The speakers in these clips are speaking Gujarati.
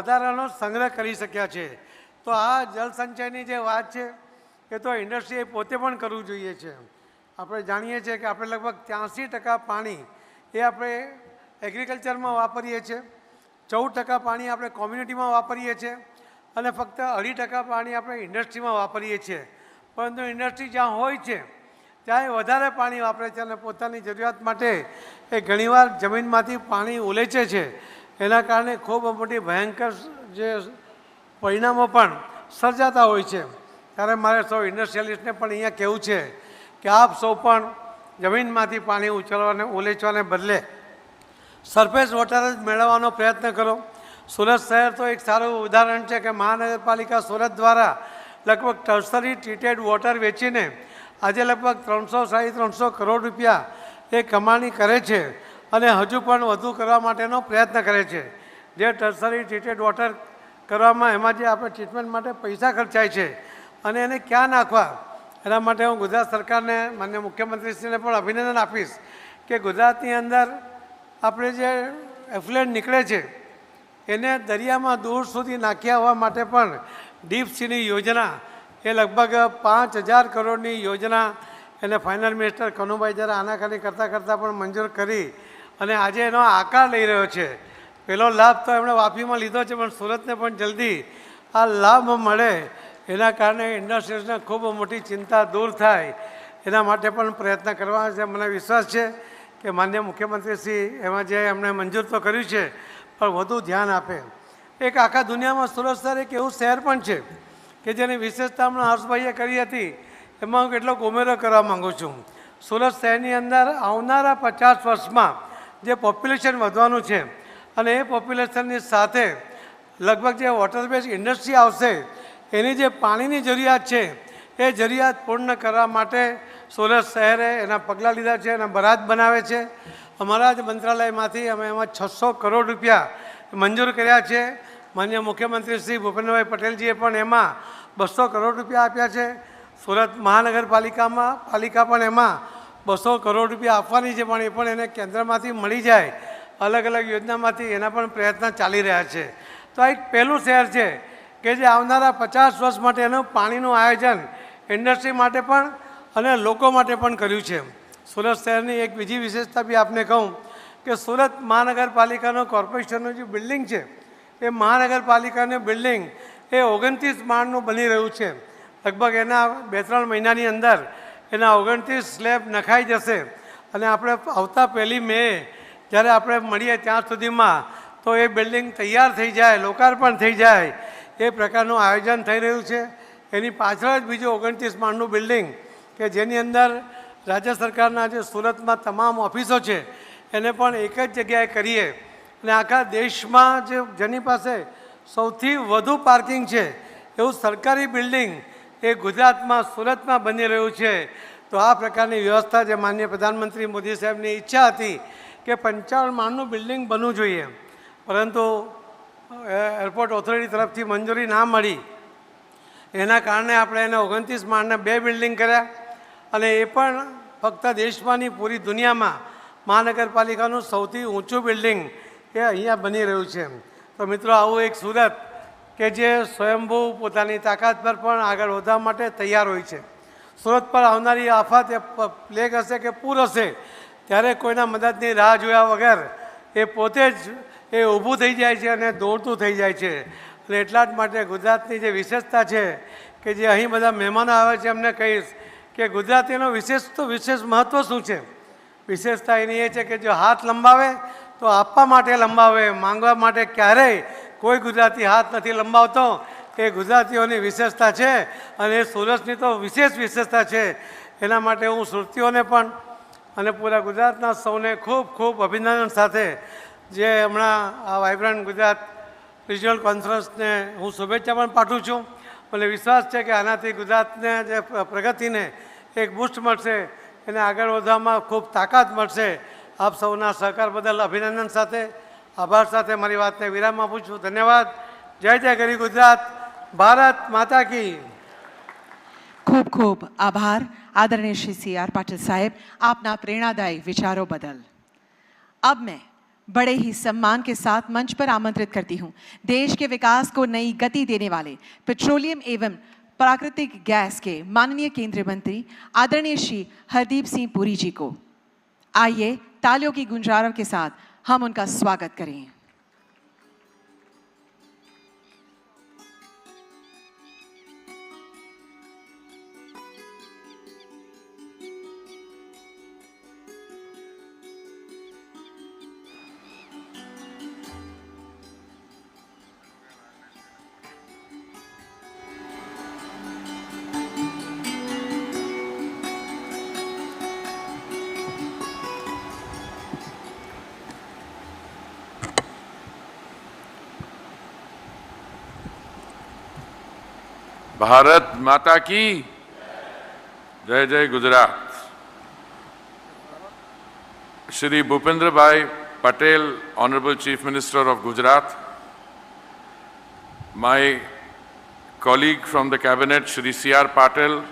વધારાનો સંગ્રહ કરી શક્યા છે. તો આ જળ સંચયની જે વાત છે એ તો ઇન્ડસ્ટ્રીએ પોતે પણ કરવું જોઈએ છે. આપણે જાણીએ છીએ કે આપણે લગભગ 83% પાણી એ આપણે એગ્રીકલ્ચરમાં વાપરીએ છીએ, 14% પાણી આપણે કોમ્યુનિટીમાં વાપરીએ છીએ અને ફક્ત 2.5% પાણી આપણે ઇન્ડસ્ટ્રીમાં વાપરીએ છીએ. પરંતુ ઇન્ડસ્ટ્રી જ્યાં હોય છે ત્યાં વધારે પાણી વાપરે છે અને પોતાની જરૂરિયાત માટે એ ઘણીવાર જમીનમાંથી પાણી ઉલેચે છે. એના કારણે ખૂબ મોટી ભયંકર જે પરિણામો પણ સર્જાતા હોય છે. ત્યારે મારે સૌ ઇન્ડસ્ટ્રીયલિસ્ટને પણ અહીંયા કહેવું છે કે આપ સૌ પણ જમીનમાંથી પાણી ઉછળવાને ઉલેચવાને બદલે સરફેસ વોટર જ મેળવવાનો પ્રયત્ન કરો. સુરત શહેર તો એક સારું ઉદાહરણ છે કે મહાનગરપાલિકા સુરત દ્વારા લગભગ ટર્સરી ટ્રીટેડ વોટર વેચીને આજે લગભગ 300-350 કરોડ રૂપિયા એ કમાણી કરે છે અને હજુ પણ વધુ કરવા માટેનો પ્રયત્ન કરે છે. જે ટર્સરી ટ્રીટેડ વોટર કરવામાં એમાં જે આપણે ટ્રીટમેન્ટ માટે પૈસા ખર્ચાય છે અને એને ક્યાં નાખવા, એના માટે હું ગુજરાત સરકારને માનનીય મુખ્યમંત્રીશ્રીને પણ અભિનંદન આપીશ કે ગુજરાતની અંદર આપણે જે એફ્લુએન્ટ નીકળે છે એને દરિયામાં દૂર સુધી નાખી આવવા માટે પણ ડીપ સીની યોજના એ લગભગ 5,000 કરોડની યોજના એને ફાઇનલ મિનિસ્ટર કનુભાઈ જરા આનાકાની કરતાં પણ મંજૂર કરી અને આજે એનો આકાર લઈ રહ્યો છે. પહેલો લાભ તો એમણે વાપીમાં લીધો છે, પણ સુરતને પણ જલ્દી આ લાભ મળે એના કારણે ઇન્ડસ્ટ્રીઝને ખૂબ મોટી ચિંતા દૂર થાય એના માટે પણ પ્રયત્ન કરવા છે. મને વિશ્વાસ છે કે માનનીય મુખ્યમંત્રીશ્રી એમાં જે એમણે મંજૂર તો કર્યું છે પણ વધુ ધ્યાન આપે. એક આખા દુનિયામાં સુરત શહેર એક એવું શહેર પણ છે કે જેની વિશેષતા હમણાં હર્ષભાઈએ કરી હતી, એમાં હું કેટલોક ઉમેરો કરવા માગું છું. સુરત શહેરની અંદર આવનારા 50 વર્ષમાં જે પોપ્યુલેશન વધવાનું છે અને એ પોપ્યુલેશનની સાથે લગભગ જે વોટર બેઝ ઇન્ડસ્ટ્રી આવશે એની જે પાણીની જરૂરિયાત છે એ જરૂરિયાત પૂર્ણ કરવા માટે સુરત શહેરે એના પગલાં લીધા છે અને બરાદ બનાવે છે. અમારા જ મંત્રાલયમાંથી અમે એમાં 600 કરોડ રૂપિયા મંજૂર કર્યા છે. માનનીય મુખ્યમંત્રી શ્રી ભૂપેન્દ્રભાઈ પટેલજીએ પણ એમાં 200 કરોડ રૂપિયા આપ્યા છે. સુરત પાલિકા પણ એમાં 200 કરોડ રૂપિયા આપવાની છે, પણ એ પણ એને કેન્દ્રમાંથી મળી જાય અલગ અલગ યોજનામાંથી એના પણ પ્રયત્ન ચાલી રહ્યા છે. તો આ એક પહેલું શહેર છે કે જે આવનારા 50 વર્ષ માટે એનું પાણીનું આયોજન ઇન્ડસ્ટ્રી માટે પણ અને લોકો માટે પણ કર્યું છે. સુરત શહેરની એક બીજી વિશેષતા બી આપને કહું કે સુરત મહાનગરપાલિકાનો કોર્પોરેશનનું જે બિલ્ડિંગ છે એ મહાનગરપાલિકાનું બિલ્ડિંગ એ 29 માળનું બની રહ્યું છે. લગભગ એના 2-3 મહિનાની અંદર એના 29 સ્લેબ નખાઈ જશે અને આપણે આવતા 1 મે જ્યારે આપણે મળીએ ત્યાં સુધીમાં તો એ બિલ્ડિંગ તૈયાર થઈ જાય, લોકાર્પણ થઈ જાય એ પ્રકારનું આયોજન થઈ રહ્યું છે. એની પાછળ જ બીજું 29 માળનું બિલ્ડિંગ કે જેની અંદર રાજ્ય સરકારના જે સુરતમાં તમામ ઓફિસો છે એને પણ એક જ જગ્યાએ કરીએ અને આખા દેશમાં જેની પાસે સૌથી વધુ પાર્કિંગ છે એવું સરકારી બિલ્ડિંગ એ ગુજરાતમાં સુરતમાં બની રહ્યું છે. તો આ પ્રકારની વ્યવસ્થા જે માનનીય પ્રધાનમંત્રી મોદી સાહેબની ઈચ્છા હતી કે 55 માળનું બિલ્ડિંગ બનવું જોઈએ, પરંતુ એરપોર્ટ ઓથોરિટી તરફથી મંજૂરી ના મળી એના કારણે આપણે એને 29 માળના 2 બિલ્ડિંગ કર્યા અને એ પણ ફક્ત દેશમાં નહીં પૂરી દુનિયામાં મહાનગરપાલિકાનું સૌથી ઊંચું બિલ્ડિંગ એ અહીંયા બની રહ્યું છે. તો મિત્રો આવું એક સુરત કે જે સ્વયંભૂ પોતાની તાકાત પર પણ આગળ વધવા માટે તૈયાર હોય છે. સુરત પર આવનારી આફત એ પ્લેગ હશે કે પૂર હશે ત્યારે કોઈના મદદની રાહ જોયા વગર એ પોતે જ એ ઊભું થઈ જાય છે અને દોડતું થઈ જાય છે. અને એટલા જ માટે ગુજરાતની જે વિશેષતા છે કે જે અહીં બધા મહેમાનો આવે છે એમને કહીશ કે ગુજરાતીનો વિશેષ મહત્ત્વ શું છે. વિશેષતા એની એ છે કે જો હાથ લંબાવે તો આપવા માટે લંબાવે, માંગવા માટે ક્યારેય કોઈ ગુજરાતી હાથ નથી લંબાવતો. એ ગુજરાતીઓની વિશેષતા છે અને એ સુરતની તો વિશેષતા છે. એના માટે હું સુરતીઓને પણ અને પૂરા ગુજરાતના સૌને ખૂબ ખૂબ અભિનંદન સાથે જે હમણાં આ વાઇબ્રન્ટ ગુજરાત રિજનલ કોન્ફરન્સને હું શુભેચ્છા પણ પાઠવું છું. મને વિશ્વાસ છે કે આનાથી ગુજરાતને જે પ્રગતિને એક બૂસ્ટ મળશે, એને આગળ વધવામાં ખૂબ તાકાત મળશે. આપ સૌના સહકાર બદલ અભિનંદન સાથે આભાર સાથે મારી વાતને વિરામ આપું છું. ધન્યવાદ. જય જય ગરી ગુજરાત. ભારત માતા કી. ખૂબ ખૂબ આભાર આદरणीय श्री CR पाटिल साहेब आपना प्रेरणादायी विचारों बदल. अब मैं बड़े ही सम्मान के साथ मंच पर आमंत्रित करती हूं देश के विकास को नई गति देने वाले पेट्रोलियम एवं प्राकृतिक गैस के माननीय केंद्रीय मंत्री आदरणीय श्री हरदीप सिंह पुरी जी को। आइए तालियों की गुंजारव के साथ हम उनका स्वागत करें। भारत माता की जय जय Gujarat. Shri Bhupendra Bhai Patel, Honorable Chief Minister of Gujarat, my colleague from the Cabinet, Shri C.R. Patel,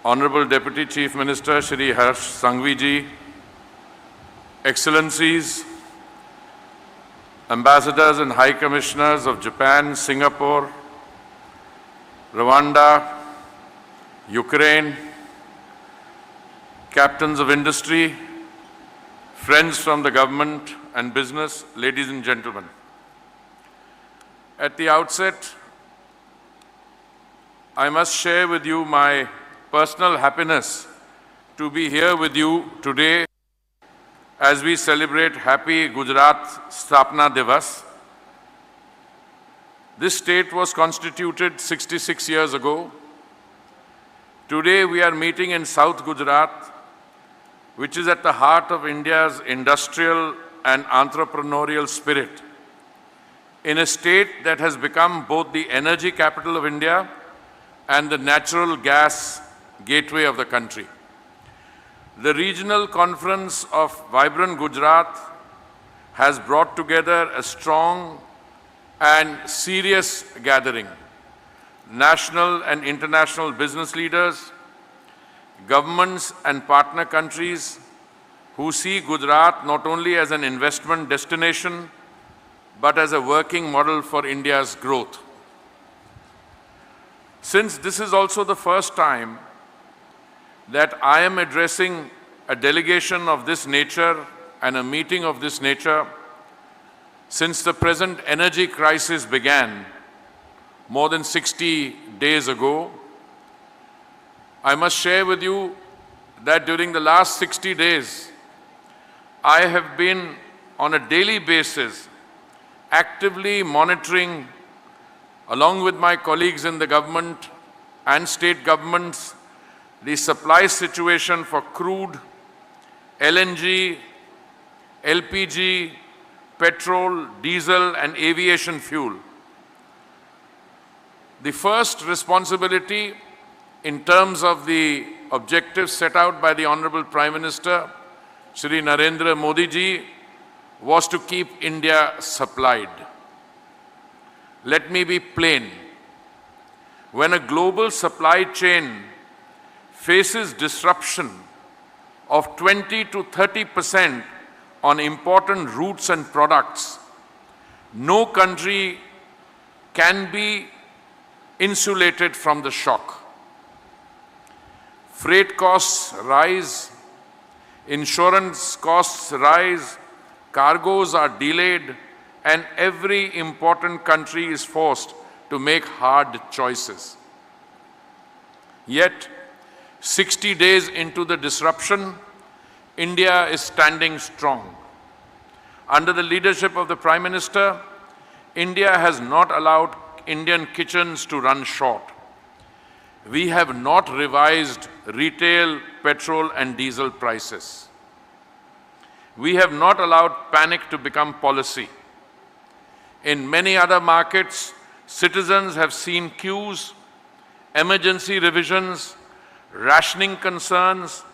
Honorable Deputy Chief Minister, Shri Harsh Sanghvi ji, Excellencies, Ambassadors and High Commissioners of Japan, Singapore, Rwanda, Ukraine, captains of industry, friends from the government and business, ladies and gentlemen. At the outset, I must share with you my personal happiness to be here with you today as we celebrate Happy Gujarat Sthapna Divas. This state was constituted 66 years ago. Today we are meeting in South Gujarat, which is at the heart of India's industrial and entrepreneurial spirit, in a state that has become both the energy capital of India and the natural gas gateway of the country. The regional conference of Vibrant Gujarat has brought together a strong and serious gathering. National and international business leaders, governments and partner countries who see Gujarat not only as an investment destination, but as a working model for India's growth. Since this is also the first time that I am addressing a delegation of this nature and a meeting of this nature, since the present energy crisis began more than 60 days ago, I must share with you that during the last 60 days, I have been on a daily basis actively monitoring, along with my colleagues in the government and state governments, the supply situation for crude, LNG, LPG, petrol, diesel, and aviation fuel. The first responsibility in terms of the objectives set out by the Honorable Prime Minister, Shri Narendra Modi ji, was to keep India supplied. Let me be plain. When a global supply chain faces disruption of 20 to 30% on important routes and products, no country can be insulated from the shock. Freight costs rise, insurance costs rise, cargoes are delayed, and every important country is forced to make hard choices. Yet, 60 days into the disruption, India is standing strong. Under the leadership of the Prime Minister, India has not allowed Indian kitchens to run short. We have not revised retail petrol and diesel prices. We have not allowed panic to become policy. In many other markets, citizens have seen queues, emergency revisions, rationing concerns,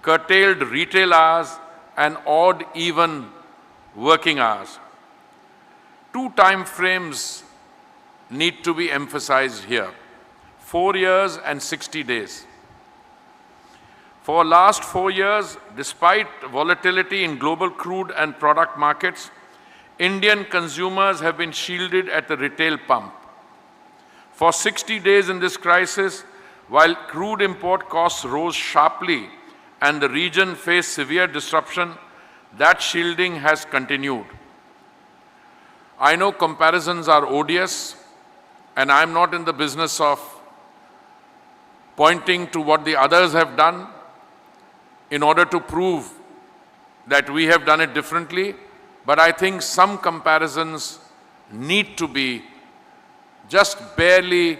curtailed retail hours, and odd even working hours. Two time frames need to be emphasized here: 4 years and 60 days. For last 4 years, despite volatility in global crude and product markets, Indian consumers have been shielded at the retail pump. For 60 days in this crisis, while crude import costs rose sharply and the region faced severe disruption, that shielding has continued. I know comparisons are odious, and I'm not in the business of pointing to what the others have done in order to prove that we have done it differently, but I think some comparisons need to be just barely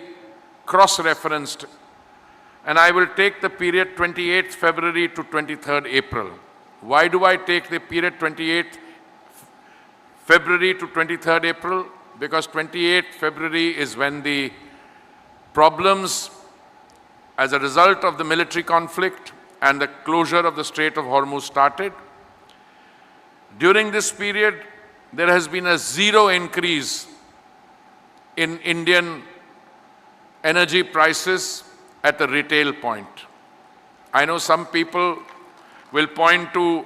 cross-referenced. And I will take the period 28th February to 23rd April. Why do I take the period 28th February to 23rd April? Because 28th February is when the problems as a result of the military conflict and the closure of the Strait of Hormuz started. During this period, there has been a zero increase in Indian energy prices at the retail point. I know some people will point to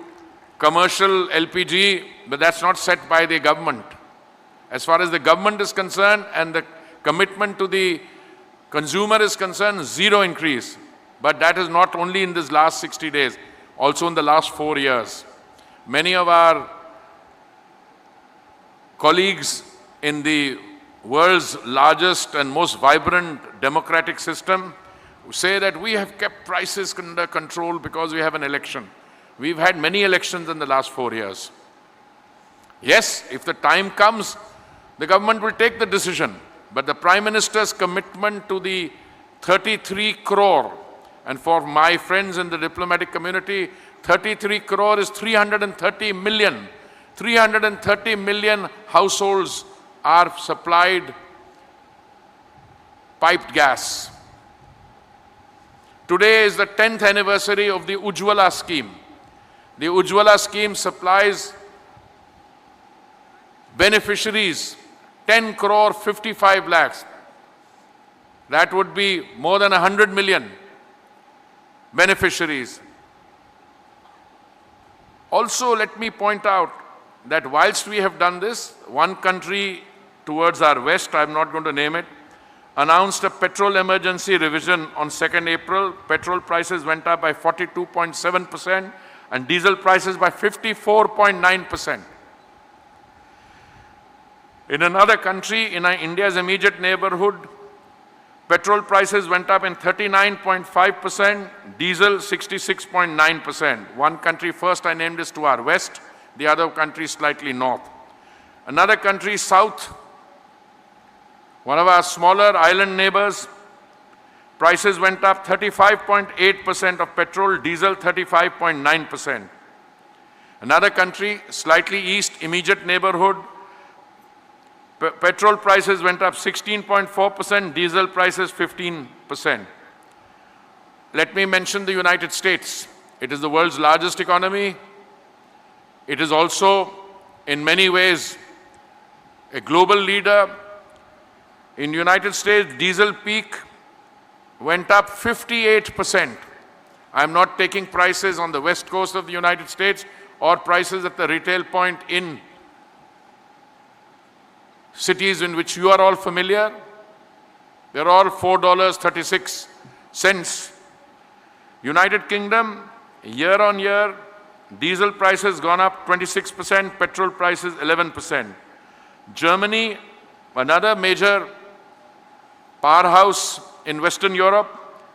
commercial LPG, but that's not set by the government. As far as the government is concerned and the commitment to the consumer is concerned, zero increase. But that is not only in this last 60 days, also in the last 4 years. Many of our colleagues in the world's largest and most vibrant democratic system say that we have kept prices under control because we have an election. We've had many elections in the last 4 years. Yes, if the time comes, the government will take the decision. But the Prime Minister's commitment to the 33 crore, and for my friends in the diplomatic community, 33 crore is 330 million. 330 million households are supplied piped gas. Today is the 10th anniversary of the Ujjwala scheme. The Ujjwala scheme supplies beneficiaries 10 crore 55 lakhs. That would be more than 100 million beneficiaries. Also, let me point out that whilst we have done this, one country towards our west, I'm not going to name it, announced a petrol emergency revision on 2nd April. Petrol prices went up by 42.7% and diesel prices by 54.9%. In another country, in India's immediate neighborhood, petrol prices went up in 39.5%, diesel 66.9%. One country, first I named, is to our west, the other country slightly north. Another country, south, one of our smaller island neighbors, prices went up 35.8% of petrol, diesel 35.9%. Another country, slightly east, immediate neighborhood, petrol prices went up 16.4%, diesel prices 15%. Let me mention the United States. It is the world's largest economy. It is also, in many ways, a global leader. In the United States, diesel peak went up 58%. I'm not taking prices on the west coast of the United States or prices at the retail point in cities in which you are all familiar. They're all $4.36. United Kingdom, year on year, diesel prices gone up 26%, petrol prices 11%. Germany, another major powerhouse in Western Europe,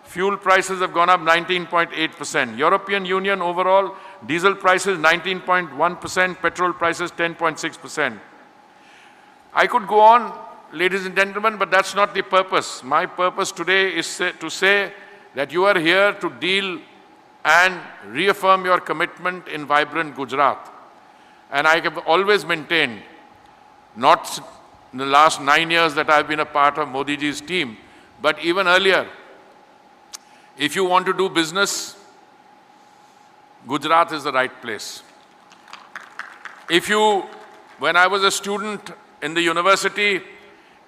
fuel prices have gone up 19.8%. European Union overall, diesel prices 19.1%, petrol prices 10.6%. I could go on, ladies and gentlemen, but that's not the purpose. My purpose today is to say that you are here to deal and reaffirm your commitment in vibrant Gujarat. And I have always maintained, not in the last 9 years that I've been a part of Modi ji's team, but even earlier, if you want to do business, Gujarat is the right place. When I was a student in the university,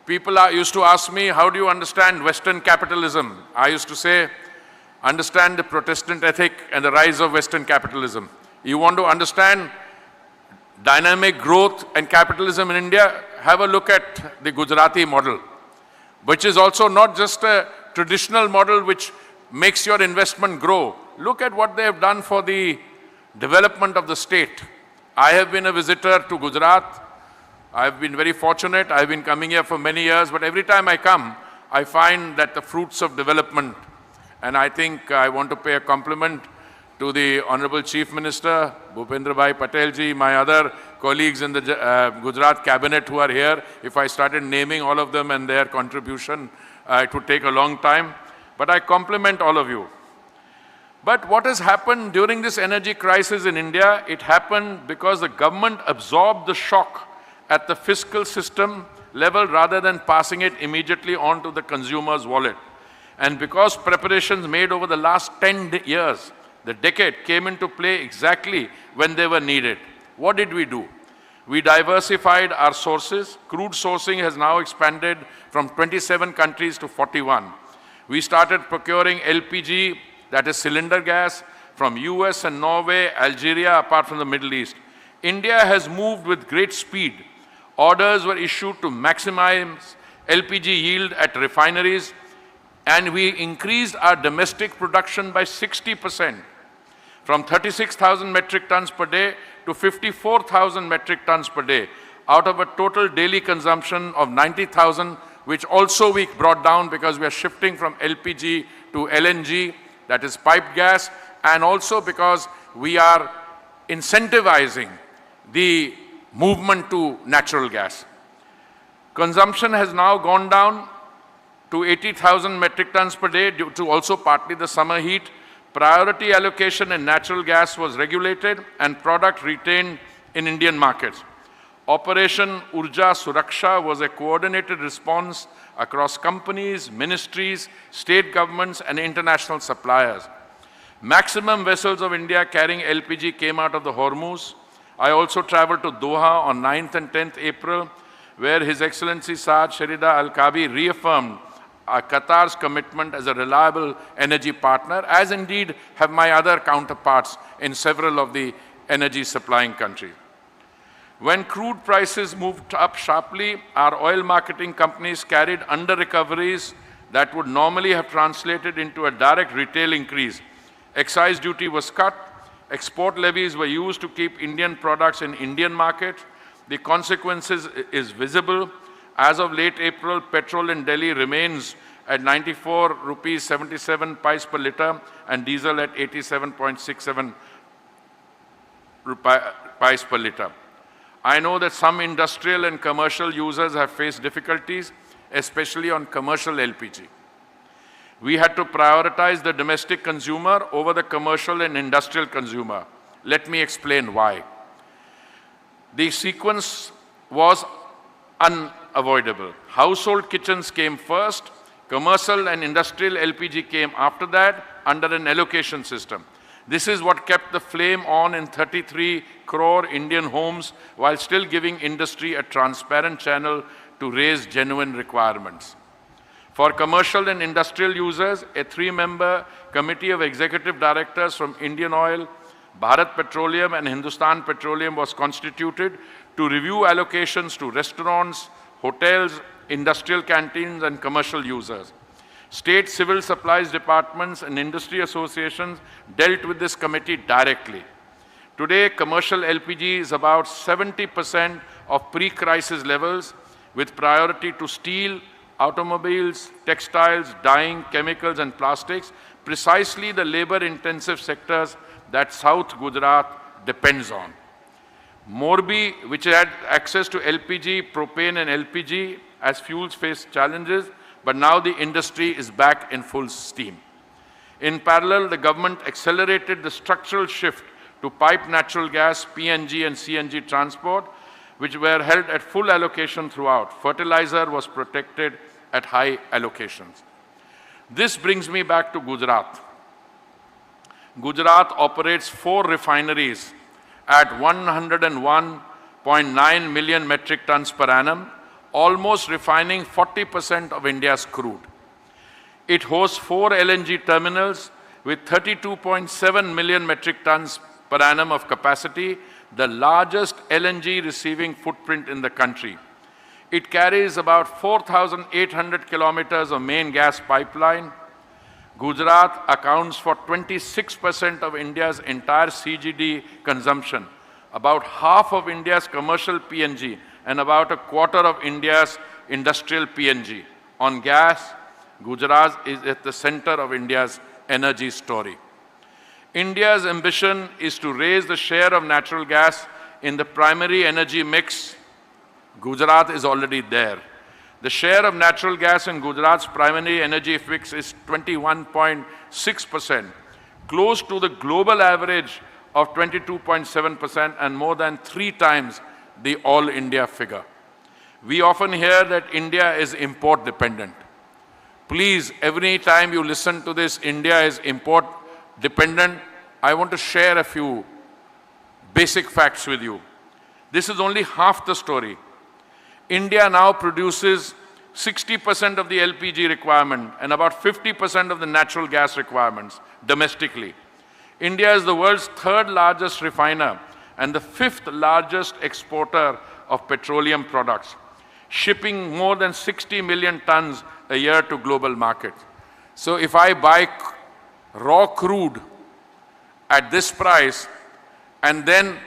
people used to ask me, how do you understand Western capitalism? I used to say, understand the Protestant ethic and the rise of Western capitalism. You want to understand dynamic growth and capitalism in India, have a look at the Gujarati model, which is also not just a traditional model which makes your investment grow. Look at what they have done for the development of the state. I have been a visitor to Gujarat. I have been very fortunate. I have been coming here for many years, but every time I come, I find that the fruits of development, and I think I want to pay a compliment to the Honorable Chief Minister, Bhupendra Bhai Patel ji, my other colleagues in the Gujarat cabinet who are here. If I started naming all of them and their contribution, it would take a long time. But I compliment all of you. But what has happened during this energy crisis in India, it happened because the government absorbed the shock at the fiscal system level rather than passing it immediately on to the consumer's wallet. And because preparations made over the last 10 years, the decade came into play exactly when they were needed. What did we do? We diversified our sources. Crude sourcing has now expanded from 27 countries to 41. We started procuring LPG, that is cylinder gas, from US and Norway, Algeria, apart from the Middle East. India has moved with great speed. Orders were issued to maximize LPG yield at refineries, and we increased our domestic production by 60%, from 36,000 metric tons per day to 54,000 metric tons per day, out of a total daily consumption of 90,000, which also we brought down because we are shifting from LPG to LNG, that is piped gas, and also because we are incentivizing the movement to natural gas. Consumption has now gone down to 80,000 metric tons per day due to also partly the summer heat. Priority allocation in natural gas was regulated and product retained in Indian markets. Operation Urja Suraksha was a coordinated response across companies, ministries, state governments and international suppliers. Maximum vessels of India carrying LPG came out of the Hormuz. I also traveled to Doha on 9th and 10th April, where His Excellency Saad Sharida Al-Kabi reaffirmed Qatar's commitment as a reliable energy partner, as indeed have my other counterparts in several of the energy supplying countries. When crude prices moved up sharply, our oil marketing companies carried under recoveries that would normally have translated into a direct retail increase. Excise duty was cut. Export levies were used to keep Indian products in Indian markets. The consequences is visible. As of late April, petrol in Delhi remains at 94 rupees 77 paise per litre and diesel at 87.67 paise per litre. I know that some industrial and commercial users have faced difficulties, especially on commercial LPG. We had to prioritize the domestic consumer over the commercial and industrial consumer. Let me explain why. The sequence was unavoidable. Household kitchens came first, commercial and industrial LPG came after that under an allocation system. This is what kept the flame on in 33 crore Indian homes while still giving industry a transparent channel to raise genuine requirements. For commercial and industrial users, a 3-member committee of executive directors from Indian Oil, Bharat Petroleum and Hindustan Petroleum was constituted to review allocations to restaurants, hotels, industrial canteens and commercial users. State civil supplies departments and industry associations dealt with this committee directly. Today, commercial LPG is about 70% of pre-crisis levels, with priority to steel, automobiles, textiles, dyeing, chemicals and plastics, precisely the labor-intensive sectors that South Gujarat depends on. Morbi, which had access to LPG, propane and LPG as fuels faced challenges, but now the industry is back in full steam. In parallel, the government accelerated the structural shift to piped natural gas, PNG and CNG transport, which were held at full allocation throughout. Fertilizer was protected at high allocations. This brings me back to Gujarat. Gujarat operates 4 refineries at 101.9 million metric tons per annum, almost refining 40% of India's crude. It hosts 4 LNG terminals with 32.7 million metric tons per annum of capacity, the largest LNG receiving footprint in the country. It carries about 4,800 kilometers of main gas pipeline. Gujarat accounts for 26% of India's entire CGD consumption, about half of India's commercial PNG, and about a quarter of India's industrial PNG. On gas, Gujarat is at the center of India's energy story. India's ambition is to raise the share of natural gas in the primary energy mix. Gujarat is already there. The share of natural gas in Gujarat's primary energy mix is 21.6%, close to the global average of 22.7% and more than 3 times the all India figure. We often hear that India is import dependent. Please, every time you listen to this, India is import dependent, I want to share a few basic facts with you. This is only half the story. India now produces 60% of the LPG requirement and about 50% of the natural gas requirements domestically. India is the world's 3rd largest refiner and the 5th largest exporter of petroleum products, shipping more than 60 million tons a year to global markets. So if I buy raw crude at this price and then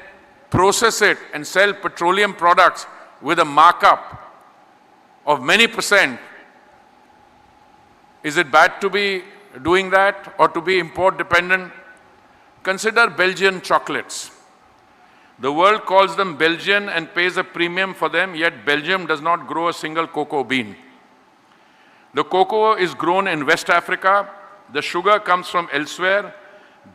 process it and sell petroleum products with a markup of many percent, is it bad to be doing that or to be import dependent? Consider Belgian chocolates. The world calls them Belgian and pays a premium for them, yet Belgium does not grow a single cocoa bean. The cocoa is grown in West Africa. The sugar comes from elsewhere.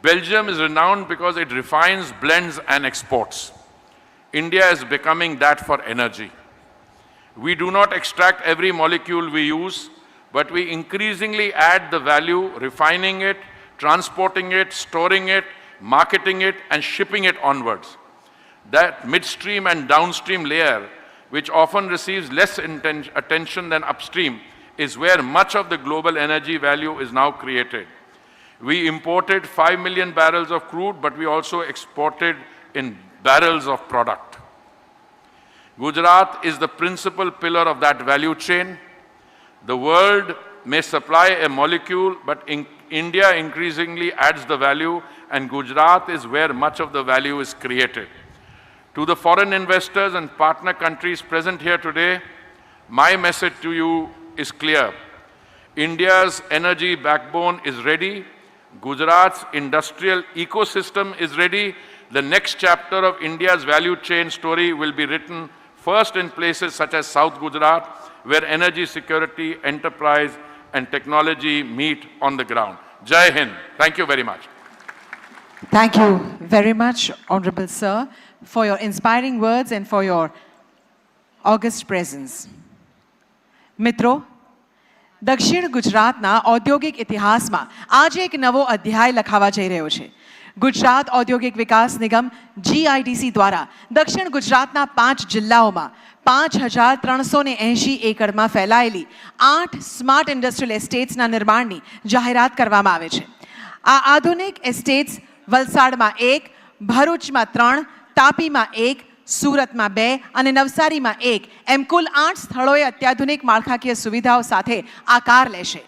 Belgium is renowned because it refines, blends, and exports. India is becoming that for energy. We do not extract every molecule we use, but we increasingly add the value, refining it, transporting it, storing it, marketing it, and shipping it onwards. That midstream and downstream layer, which often receives less attention than upstream, is where much of the global energy value is now created. We imported 5 million barrels of crude, but we also exported in barrels of product. Gujarat is the principal pillar of that value chain. The world may supply a molecule, but India increasingly adds the value, and Gujarat is where much of the value is created. To the foreign investors and partner countries present here today, my message to you is clear. India's energy backbone is ready. Gujarat's industrial ecosystem is ready. The next chapter of India's value chain story will be written first in places such as South Gujarat, where energy security, enterprise, and technology meet on the ground. Jai Hind. Thank you very much. Thank you very much, Honorable Sir, for your inspiring words and for your august presence. મિત્રો, દક્ષિણ ગુજરાતના ઔદ્યોગિક ઇતિહાસમાં આજે એક નવો અધ્યાય લખાવા જઈ રહ્યો છે. ગુજરાત ઔદ્યોગિક વિકાસ નિગમ GIDC દ્વારા દક્ષિણ ગુજરાતના 5 જિલ્લાઓમાં 5,380 એકડમાં ફેલાયેલી 8 સ્માર્ટ ઇન્ડસ્ટ્રીયલ એસ્ટેટ્સના નિર્માણની જાહેરાત કરવામાં આવે છે. આ આધુનિક એસ્ટેટ્સ વલસાડમાં 1, ભરૂચમાં 3, તાપીમાં 1, સુરતમાં 2 અને નવસારીમાં 1 એમ કુલ 8 સ્થળોએ અત્યાધુનિક માળખાકીય સુવિધાઓ સાથે આકાર લેશે.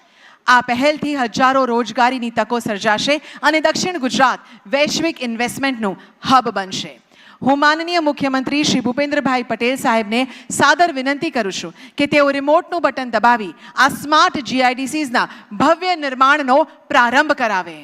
આ પહેલથી હજારો રોજગારીની તકો સર્જાશે અને દક્ષિણ ગુજરાત વૈશ્વિક ઇન્વેસ્ટમેન્ટનું હબ બનશે. હું માનનીય મુખ્યમંત્રી શ્રી ભૂપેન્દ્રભાઈ પટેલ સાહેબને સાદર વિનંતી કરું છું કે તેઓ રિમોટનું બટન દબાવી આ સ્માર્ટ GIDCsના ભવ્ય નિર્માણનો પ્રારંભ કરાવે.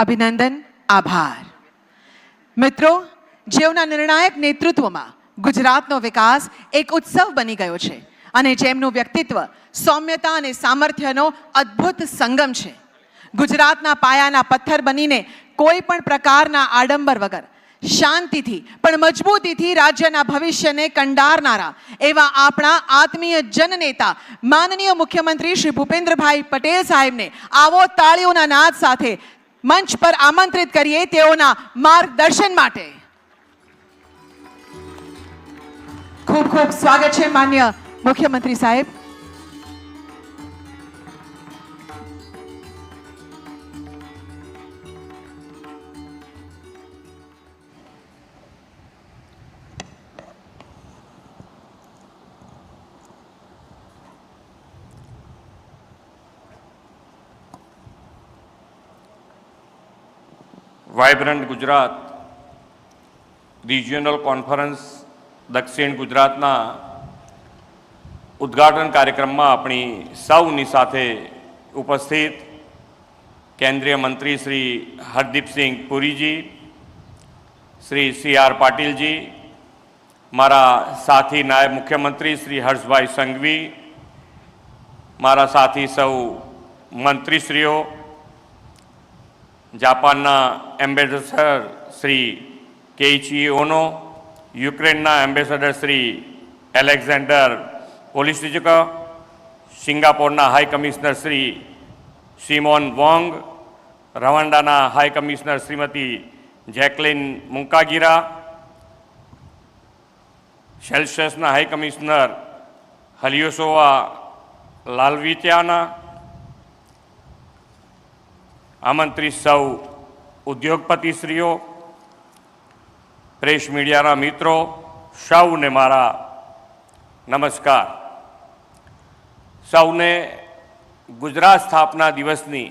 અભિનંદન, આભાર. મિત્રો, જેઓના નિર્ણાયક નેતૃત્વમાં ગુજરાતનો વિકાસ એક ઉત્સવ બની ગયો છે અને જેમનું વ્યક્તિત્વ સૌમ્યતા અને સામર્થ્યનો અદ્ભુત સંગમ છે. ગુજરાતના પાયાના પથ્થર બનીને કોઈ પણ પ્રકારના આડંબર વગર શાંતિથી પણ મજબૂતીથી રાજ્યના ભવિષ્યને કંડારનારા એવા આપણા આત્મીય જનનેતા માનનીય મુખ્યમંત્રી શ્રી ભૂપેન્દ્રભાઈ પટેલ સાહેબને આવો તાળીઓના નાદ સાથે મંચ પર આમંત્રિત કરીએ તેઓના માર્ગદર્શન માટે. ખૂબ ખૂબ સ્વાગત છે માન્ય મુખ્યમંત્રી સાહેબ. વાઇબ્રન્ટ ગુજરાત રિજિયોનલ કોન્ફરન્સ દક્ષિણ ગુજરાતના ઉદ્ઘાટન કાર્યક્રમમાં આપણી સૌની સાથે ઉપસ્થિત કેન્દ્રીય મંત્રી શ્રી હરદીપસિંહ પુરીજી, શ્રી CR પાટીલજી, મારા સાથી નાયબ મુખ્યમંત્રી શ્રી હર્ષભાઈ સંઘવી, મારા સાથી સૌ મંત્રીશ્રીઓ, જાપાનના એમ્બેસેડર શ્રી કેઇચી ઓનો, યુક્રેનના એમ્બેસેડર શ્રી એલેક્ઝાન્ડર પોલિસ્ટિચક, સિંગાપોરના high commissioner Shri Simon Wong, રવાંડાના high commissioner Shrimati Jacqueline Mukangira, સેલ્સિયસના હાઈ કમિશનર હલિયોસોવા લાલવિત્યાના, આમંત્રિત સૌ ઉદ્યોગપતિશ્રીઓ, પ્રેસ મીડિયાના મિત્રો, સૌને મારા નમસ્કાર. સૌને ગુજરાત સ્થાપના દિવસની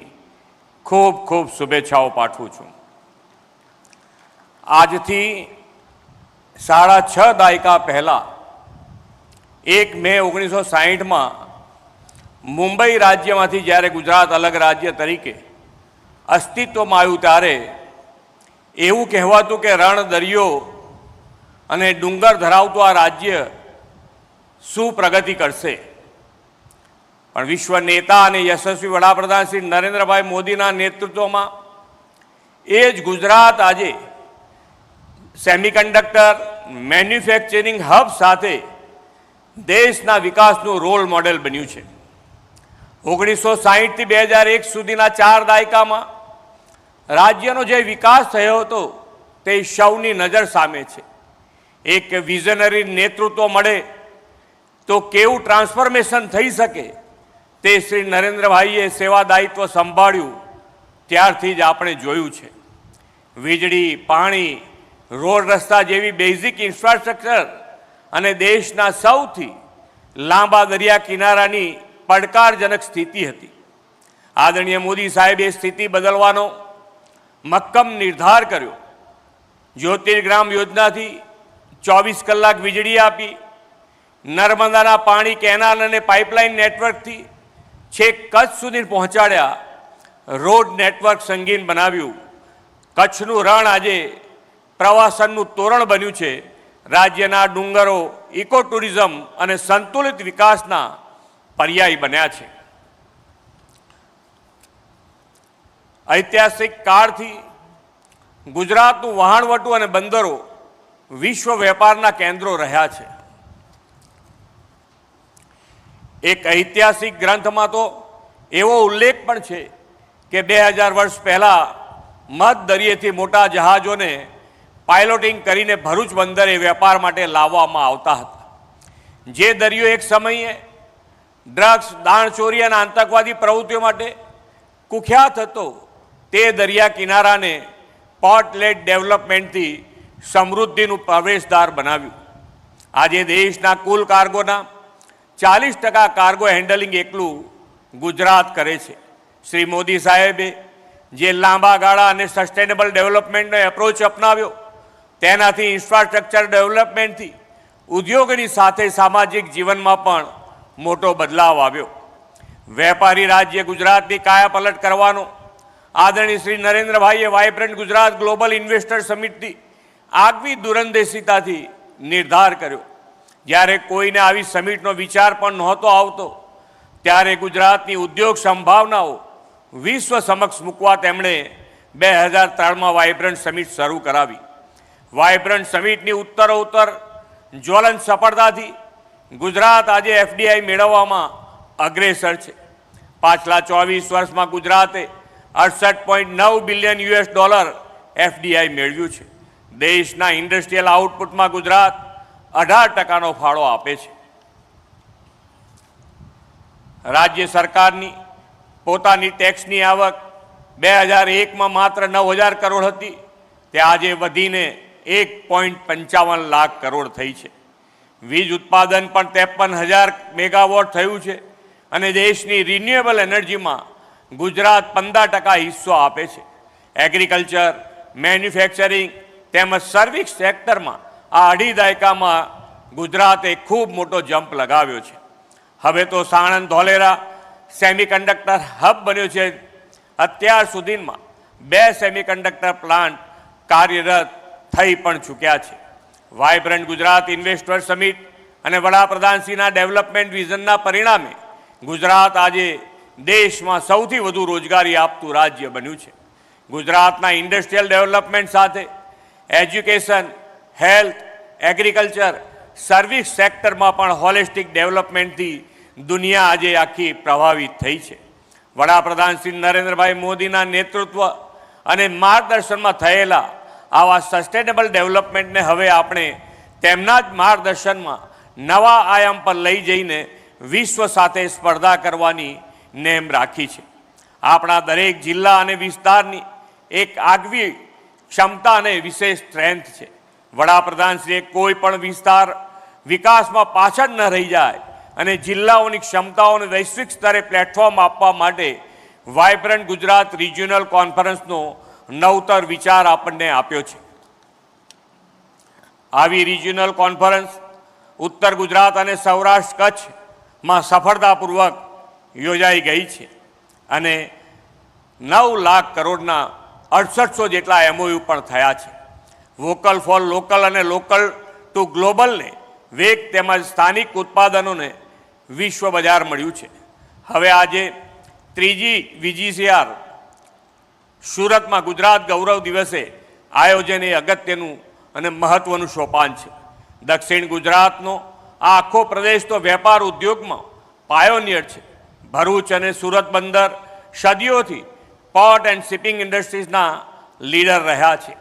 ખૂબ ખૂબ શુભેચ્છાઓ પાઠવું છું. આજથી 6.5 દાયકા પહેલાં 1 મે 1960માં મુંબઈ રાજ્યમાંથી જ્યારે ગુજરાત અલગ રાજ્ય તરીકે અસ્તિત્વમાં આવ્યું ત્યારે એવું કહેવાતું કે રણ, દરિયો અને ડુંગર ધરાવતું આ રાજ્ય શું પ્રગતિ કરશે. પણ વિશ્વ નેતા અને યશસ્વી વડાપ્રધાન શ્રી નરેન્દ્રભાઈ મોદીના નેતૃત્વમાં એ જ ગુજરાત આજે સેમિકન્ડક્ટર મેન્યુફેક્ચરિંગ હબ સાથે દેશના વિકાસનું રોલ મોડેલ બન્યું છે. 1960થી 2001 સુધીના 4 દાયકામાં રાજ્યનો જે વિકાસ થયો હતો તે સૌની નજર સામે છે. એક વિઝનરી નેતૃત્વ મળે તો કેવું ટ્રાન્સફોર્મેશન થઈ શકે તે શ્રી નરેન્દ્રભાઈએ સેવા દાયિત્વ સંભાળ્યું ત્યારથી જ આપણે જોયું છે. વીજળી, પાણી, રોડ રસ્તા જેવી બેઝિક ઇન્ફ્રાસ્ટ્રક્ચર અને દેશના સૌથી લાંબા દરિયા કિનારાની પડકારજનક સ્થિતિ હતી. આદરણીય મોદી સાહેબે સ્થિતિ બદલવાનો મક્કમ નિર્ધાર કર્યો. જ્યોતિર્ગ્રામ યોજનાથી 24 કલાક વીજળી આપી, નર્મદાના પાણી કેનાલ અને પાઇપલાઇન નેટવર્કથી છેક કચ્છ સુધી પહોંચાડ્યા, રોડ નેટવર્ક સંગીન બનાવ્યું. કચ્છનું રણ આજે પ્રવાસનનું તોરણ બન્યું છે. રાજ્યના ડુંગરો ઇકો ટુરિઝમ અને સંતુલિત વિકાસના પર્યાય બન્યા છે. ઐતિહાસિક કાળથી ગુજરાતનું વહાણવટું અને બંદરો વિશ્વ વેપારના કેન્દ્રો રહ્યા છે. એક ઐતિહાસિક ગ્રંથમાં તો એવો ઉલ્લેખ પણ છે કે 2000 વર્ષ પહેલાં મધ દરિયેથી મોટા જહાજોને પાયલોટિંગ કરીને ભરૂચ બંદરે વેપાર માટે લાવવામાં આવતા હતા. જે દરિયો એક સમયે ડ્રગ્સ, દાણચોરી અને આતંકવાદી પ્રવૃત્તિઓ માટે કુખ્યાત હતો તે દરિયા કિનારાને પોર્ટ લેડ ડેવલપમેન્ટથી સમૃદ્ધિનું પ્રવેશદ્વાર બનાવ્યું. આજે દેશના કુલ કાર્ગોના 40% કાર્ગો હેન્ડલિંગ એકલું ગુજરાત કરે છે. શ્રી મોદી સાહેબે જે લાંબા ગાળા અને સસ્ટેનેબલ ડેવલપમેન્ટનો એપ્રોચ અપનાવ્યો તેનાથી ઇન્ફ્રાસ્ટ્રક્ચર ડેવલપમેન્ટથી ઉદ્યોગની સાથે સામાજિક જીવનમાં પણ મોટો બદલાવ આવ્યો. વેપારી રાજ્ય ગુજરાતની કાયાપલટ કરવાનો આદરણીય શ્રી નરેન્દ્રભાઈએ વાઇબ્રન્ટ ગુજરાત ગ્લોબલ ઇન્વેસ્ટર સમિટની આગવી દૂરંદેશીતાથી નિર્ધાર કર્યો. જ્યારે કોઈને આવી સમિટનો વિચાર પણ નહોતો આવતો, ત્યારે ગુજરાતની ઉદ્યોગ સંભાવનાઓ વિશ્વ સમક્ષ મૂકવા તેમણે 2003માં વાઇબ્રન્ટ સમિટ શરૂ કરાવી. વાઇબ્રન્ટ સમિટની ઉત્તરોત્તર જ્વલંત સફળતાથી ગુજરાત આજે એફડીઆઈ મેળવવામાં અગ્રેસર છે. પાછલા 24 વર્ષમાં ગુજરાતે $68.9 બિલિયન એફડીઆઈ મેળવ્યું છે. દેશના ઇન્ડસ્ટ્રીયલ આઉટપુટમાં ગુજરાત 18% ફાળો આપે છે. રાજ્ય સરકારની પોતાની ટેક્સની આવક 2001માં માત્ર 9,000 કરોડ હતી, તે આજે વધીને 1.55 લાખ કરોડ થઈ છે. વીજ ઉત્પાદન પણ 53,000 મેગાવોટ થયું છે અને દેશની રિન્યુએબલ એનર્જીમાં ગુજરાત 15% હિસ્સો આપે છે. એગ્રીકલ્ચર, મેન્યુફેક્ચરિંગ તેમજ સર્વિસ સેક્ટરમાં આ અઢી દાયકામાં ગુજરાતે ખૂબ મોટો જમ્પ લગાવ્યો છે. હવે તો સાણંદ ધોલેરા સેમિકન્ડક્ટર હબ બન્યો છે. અત્યાર સુધીમાં 2 સેમિકન્ડક્ટર પ્લાન્ટ કાર્યરત થઈ પણ ચૂક્યા છે. વાઇબ્રન્ટ ગુજરાત ઇન્વેસ્ટર સમિટ અને વડાપ્રધાનશ્રીના ડેવલપમેન્ટ વિઝનના પરિણામે ગુજરાત આજે દેશમાં સૌથી વધુ રોજગારી આપતું રાજ્ય બન્યું છે. ગુજરાતના ઇન્ડસ્ટ્રીયલ ડેવલપમેન્ટ સાથે એજ્યુકેશન, હેલ્થ, એગ્રીકલ્ચર, સર્વિસ સેક્ટરમાં પણ હોલિસ્ટિક ડેવલપમેન્ટથી દુનિયા આજે આખી પ્રભાવિત થઈ છે. વડાપ્રધાન શ્રી નરેન્દ્રભાઈ મોદીના નેતૃત્વ અને માર્ગદર્શનમાં થયેલા આવા સસ્ટેનેબલ ડેવલપમેન્ટને હવે આપણે તેમના જ માર્ગદર્શનમાં નવા આયામ પર લઈ જઈને વિશ્વ સાથે સ્પર્ધા કરવાની નેમ રાખી છે. આપણા દરેક જિલ્લા અને વિસ્તારની એક આગવી ક્ષમતા અને વિશેષ સ્ટ્રેન્થ છે. વડાપ્રધાનશ્રીએ કોઈ પણ વિસ્તાર વિકાસમાં પાછળ ન રહી જાય અને જિલ્લાઓની ક્ષમતાઓને વૈશ્વિક સ્તરે પ્લેટફોર્મ આપવા માટે વાઇબ્રન્ટ ગુજરાત રિજિયોનલ કોન્ફરન્સનો નવતર વિચાર આપણને આપ્યો છે. આવી રિજિયોનલ કોન્ફરન્સ ઉત્તર ગુજરાત અને સૌરાષ્ટ્ર કચ્છમાં સફળતાપૂર્વક યોજાઈ ગઈ છે અને 9 લાખ કરોડના 6800 જેટલા એમઓયુ પણ થયા છે. વોકલ ફોર લોકલ અને લોકલ ટુ ગ્લોબલને વેગ તેમજ સ્થાનિક ઉત્પાદનોને વિશ્વ બજાર મળ્યું છે. હવે આજે 3જી VGCR સુરતમાં ગુજરાત ગૌરવ દિવસે આયોજન એ અગત્યનું અને મહત્વનું સોપાન છે. દક્ષિણ ગુજરાતનો આ આખો પ્રદેશ તો વેપાર ઉદ્યોગમાં પાયોનિયર છે. ભરૂચ અને સુરત બંદર સદીઓથી પોર્ટ એન્ડ શિપિંગ ઇન્ડસ્ટ્રીઝના લીડર રહ્યા છે.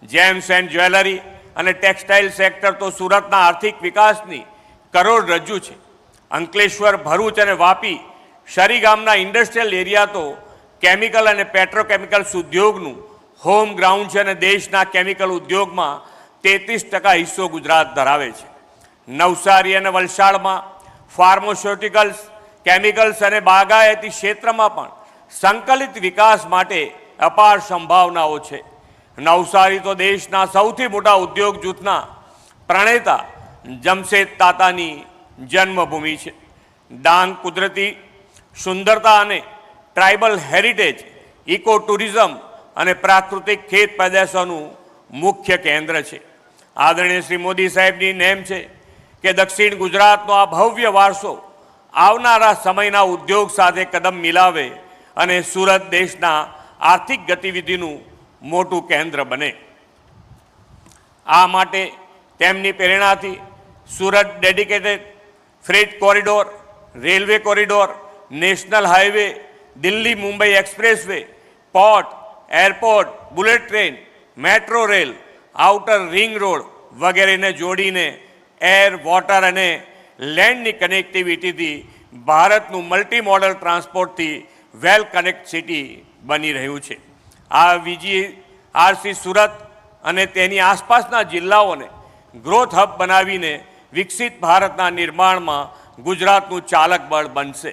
જેમ્સ એન્ડ જ્વેલરી અને ટેક્સટાઇલ સેક્ટર તો સુરતના આર્થિક વિકાસની કરોડરજ્જુ છે. અંકલેશ્વર, ભરૂચ અને વાપી શરી ગામના ઇન્ડસ્ટ્રીયલ એરિયા તો કેમિકલ અને પેટ્રોકેમિકલ્સ ઉદ્યોગનું હોમ ગ્રાઉન્ડ છે અને દેશના કેમિકલ ઉદ્યોગમાં 33% હિસ્સો ગુજરાત ધરાવે છે. નવસારી અને વલસાડમાં ફાર્માસ્યુટિકલ્સ, કેમિકલ્સ અને બાગાયતી ક્ષેત્રમાં પણ સંકલિત વિકાસ માટે અપાર સંભાવનાઓ છે. નવસારી તો દેશના સૌથી મોટા ઉદ્યોગ જૂથના પ્રણેતા જમશેદ તાતાની જન્મભૂમિ છે. ડાંગ કુદરતી સુંદરતા અને ટ્રાઇબલ હેરિટેજ, ઇકો ટુરિઝમ અને પ્રાકૃતિક ખેત પેદાશોનું મુખ્ય કેન્દ્ર છે. આદરણીય શ્રી મોદી સાહેબની નેમ છે કે દક્ષિણ ગુજરાતનો આ ભવ્ય વારસો આવનારા સમયના ઉદ્યોગ સાથે કદમ મિલાવે અને સુરત દેશના આર્થિક ગતિવિધિનું મોટું કેન્દ્ર બને. આ માટે તેમની પ્રેરણાથી Surat dedicated freight corridor, railway corridor, national highway, Delhi Mumbai expressway, port, airport, bullet train, metro rail, outer ring road વગેરેને જોડીને એર, વોટર અને લેન્ડની કનેક્ટિવિટીથી ભારતનું મલ્ટી મોડલ ટ્રાન્સપોર્ટથી વેલ કનેક્ટ સિટી બની રહ્યું છે. આ VGRC સુરત અને તેની આસપાસના જિલ્લાઓને ગ્રોથ હબ બનાવીને વિકસિત ભારતના નિર્માણમાં ગુજરાતનું ચાલક બળ બનશે.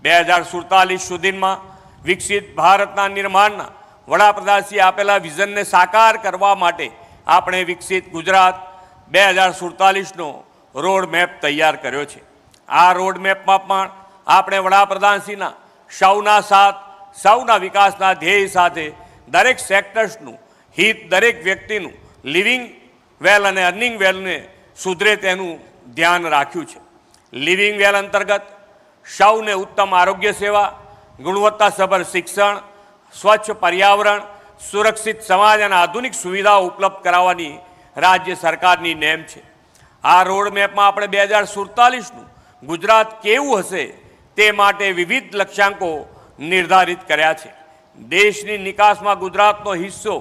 2047 સુધીમાં વિકસિત ભારતના નિર્માણના વડાપ્રધાનશ્રીએ આપેલા વિઝનને સાકાર કરવા માટે આપણે વિકસિત ગુજરાત 2047નો રોડ મેપ તૈયાર કર્યો છે. આ રોડ મેપમાં પણ આપણે વડાપ્રધાનશ્રીના સૌના સાથ, સૌના વિકાસના ધ્યેય સાથે દરેક સેક્ટર્સનું હિત, દરેક વ્યક્તિનું લિવિંગ વેલ અને અર્નિંગ વેલને સુધરે તેનું ધ્યાન રાખ્યું છે. લિવિંગ વેલ અંતર્ગત સૌને ઉત્તમ આરોગ્ય સેવા, ગુણવત્તાસભર શિક્ષણ, સ્વચ્છ પર્યાવરણ, સુરક્ષિત સમાજ અને આધુનિક સુવિધાઓ ઉપલબ્ધ કરાવવાની રાજ્ય સરકારની નેમ છે. આ રોડમેપમાં આપણે 2047નું ગુજરાત કેવું હશે તે માટે વિવિધ લક્ષ્યાંકો નિર્ધારિત કર્યા છે. દેશની નિકાસમાં ગુજરાતનો હિસ્સો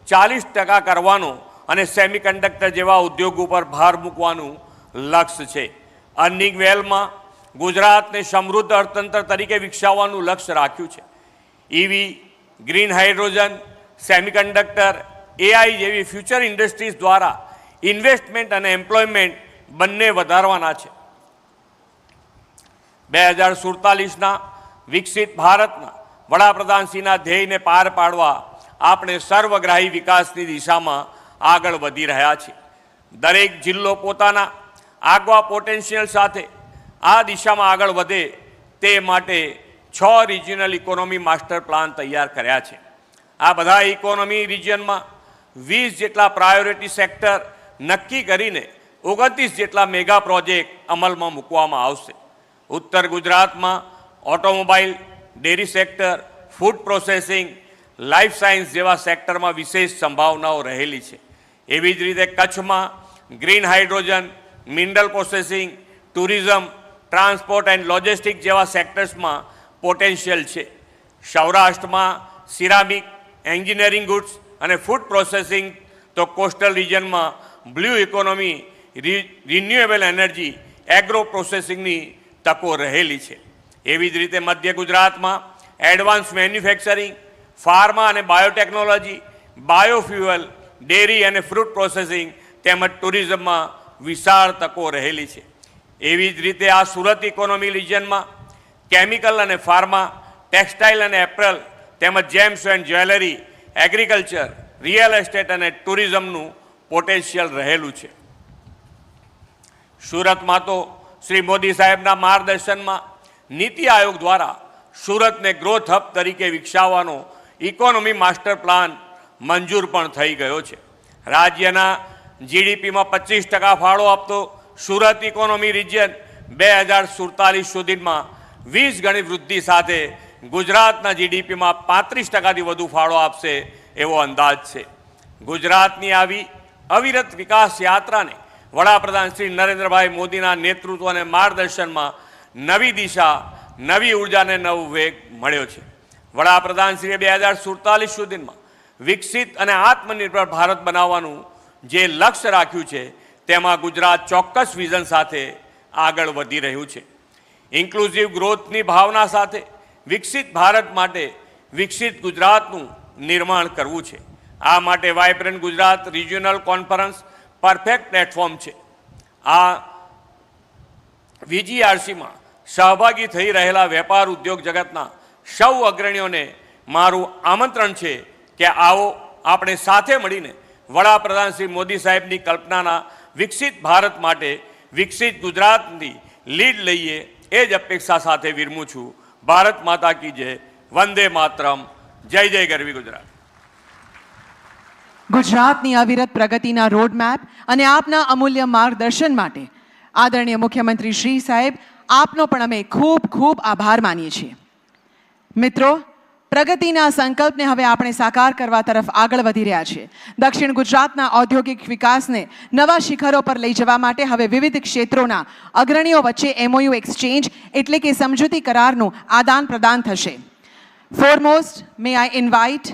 40% કરવાનો અને સેમિકન્ડક્ટર જેવા ઉદ્યોગ ઉપર ભાર મૂકવાનું લક્ષ્ય છે. અર્નિંગ વેલમાં ગુજરાતને સમૃદ્ધ અર્થતંત્ર તરીકે વિકસાવવાનું લક્ષ્ય રાખ્યું છે. EV, green hydrogen, semiconductor, AI જેવી ફ્યુચર ઇન્ડસ્ટ્રીઝ દ્વારા ઇન્વેસ્ટમેન્ટ અને એમ્પ્લોયમેન્ટ બંને વધારવાના છે. 2047ના વિકસિત ભારતના વડાપ્રધાનશ્રીના ધ્યેયને પાર પાડવા આપણે સર્વગ્રાહી વિકાસની દિશામાં આગળ વધી રહ્યા છીએ. દરેક જિલ્લો પોતાના આગવા પોટેન્શિયલ સાથે આ દિશામાં આગળ વધે તે માટે 6 રિજિયનલ ઇકોનોમી માસ્ટર પ્લાન તૈયાર કર્યા છે. આ બધા ઇકોનોમી રિજિયનમાં 20 જેટલા પ્રાયોરિટી સેક્ટર નક્કી કરીને 29 જેટલા મેગા પ્રોજેક્ટ અમલમાં મૂકવામાં આવશે. ઉત્તર ગુજરાતમાં automobile, dairy sector, food processing, life science જેવા સેક્ટરમાં વિશેષ સંભાવનાઓ રહેલી છે. એવી જ રીતે કચ્છમાં green hydrogen, mineral processing, tourism, transport and logistic જેવા સેક્ટર્સમાં પોટેન્શિયલ છે. સૌરાષ્ટ્રમાં સિરામિક, એન્જિનિયરિંગ ગુડ્સ અને ફૂડ પ્રોસેસિંગ, તો કોસ્ટલ રિજનમાં blue economy, renewable energy, agro પ્રોસેસિંગની તકો રહેલી છે. એવી જ રીતે મધ્ય ગુજરાતમાં એડવાન્સ મેન્યુફેક્ચરિંગ, ફાર્મા અને બાયોટેકનોલોજી, બાયોફ્યુઅલ, ડેરી અને ફ્રૂટ પ્રોસેસિંગ તેમજ ટુરિઝમમાં વિશાળ તકો રહેલી છે. એવી જ રીતે આ સુરત ઇકોનોમી રિજનમાં કેમિકલ અને ફાર્મા, ટેક્સટાઇલ અને એપરલ તેમજ gems and jewellery, agriculture, real estate અને ટુરિઝમનું પોટેન્શિયલ રહેલું છે. સુરતમાં તો શ્રી મોદી સાહેબના માર્ગદર્શનમાં નીતિ આયોગ દ્વારા સુરતને ગ્રોથ હબ તરીકે વિકસાવવાનો ઇકોનોમી માસ્ટર પ્લાન મંજૂર પણ થઈ ગયો છે. રાજ્યના જીડીપીમાં 25% ફાળો આપતો સુરત ઇકોનોમી રિજિયન 2047 સુધીમાં 20 ગણી વૃદ્ધિ સાથે ગુજરાતના જીડીપીમાં 35%થી વધુ ફાળો આપશે એવો અંદાજ છે. ગુજરાતની આવી અવિરત વિકાસ યાત્રાને વડાપ્રધાન શ્રી નરેન્દ્રભાઈ મોદીના નેતૃત્વ અને માર્ગદર્શનમાં નવી દિશા, નવી ઉર્જાને નવો વેગ મળ્યો છે. વડાપ્રધાનશ્રીએ 2047 સુધીમાં વિકસિત અને આત્મનિર્ભર ભારત બનાવવાનું જે લક્ષ્ય રાખ્યું છે તેમાં ગુજરાત ચોક્કસ વિઝન સાથે આગળ વધી રહ્યું છે. ઇન્ક્લુઝિવ ગ્રોથની ભાવના સાથે વિકસિત ભારત માટે વિકસિત ગુજરાતનું નિર્માણ કરવું છે. આ માટે vibrant Gujarat regional conference perfect platform છે. આ વીજીઆરસીમાં સહભાગી થઈ રહેલા વેપાર ઉદ્યોગ જગતના સૌ અગ્રણીઓને મારું આમંત્રણ છે કે આવો આપણે સાથે મળીને વડાપ્રધાન શ્રી મોદી સાહેબની કલ્પનાના વિકસિત ભારત માટે વિકસિત ગુજરાતની લીડ લઈએ એ જ અપેક્ષા સાથે વિરમું છું. ભારત માતા કી જય. વંદે માતરમ. જય જય ગરવી ગુજરાત. ગુજરાતની અવિરત પ્રગતિના રોડમેપ અને આપના અમૂલ્ય માર્ગદર્શન માટે આદરણીય મુખ્યમંત્રી શ્રી સાહેબ, આપનો પણ અમે ખૂબ ખૂબ આભાર માનીએ છીએ. મિત્રો, પ્રગતિના સંકલ્પને હવે આપણે સાકાર કરવા તરફ આગળ વધી રહ્યા છીએ. દક્ષિણ ગુજરાતના ઔદ્યોગિક વિકાસને નવા શિખરો પર લઈ જવા માટે હવે વિવિધ ક્ષેત્રોના અગ્રણીઓ વચ્ચે MOU એક્સચેન્જ એટલે કે સમજૂતી કરારનું આદાન પ્રદાન થશે. Foremost May I invite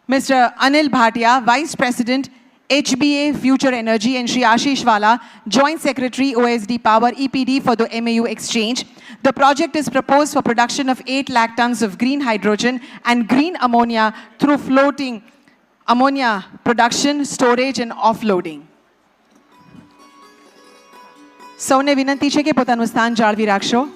Mr. Anil Bhatia, Vice President, HBA Future Energy, and Shri Ashish Wala, Joint Secretary, OSD Power, EPD for the MOU exchange. The project is proposed for production of 8 lakh tons of green hydrogen and green ammonia through floating ammonia production, storage and offloading. સૌને વિનંતી છે કે પોતાનું સ્થાન જાળવી રાખશો.